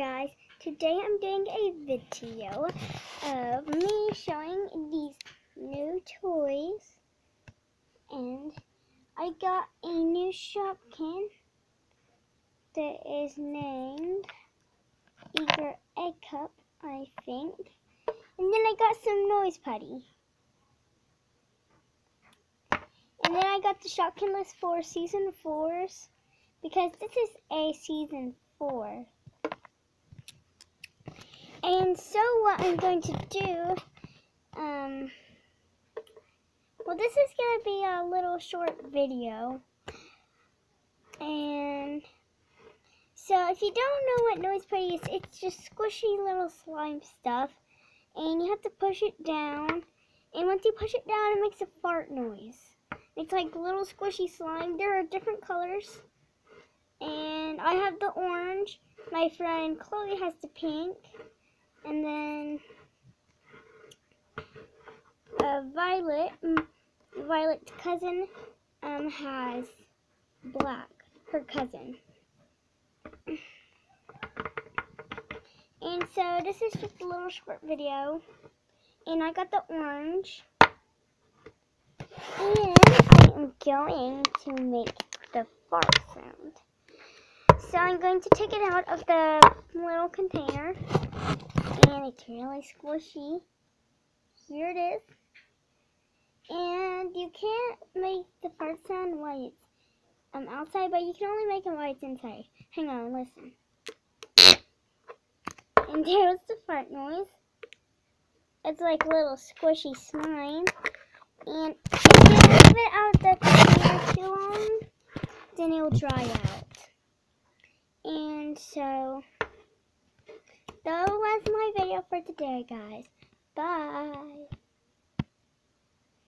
guys, today I'm doing a video of me showing these new toys, and I got a new Shopkin that is named Eager Egg Cup, I think, and then I got some noise putty, and then I got the Shopkin list for season 4s because this is a season 4. And so what I'm going to do, well, this is going to be a little short video. And so if you don't know what noise putty is, it's just squishy little slime stuff. And you have to push it down. And once you push it down, it makes a fart noise. It's like little squishy slime. There are different colors. And I have the orange. My friend Chloe has the pink. And then Violet's cousin has black, her cousin. And so this is just a little short video. And I got the orange. And I am going to make the fart sound. So I'm going to take it out of the little container. And it's really squishy. Here it is. And you can't make the fart sound while it's outside, but you can only make it while it's inside. Hang on, listen. And there's the fart noise. It's like little squishy slime. And if you leave it out of the container too long, then it will dry out. And so that was my video for today, guys. Bye.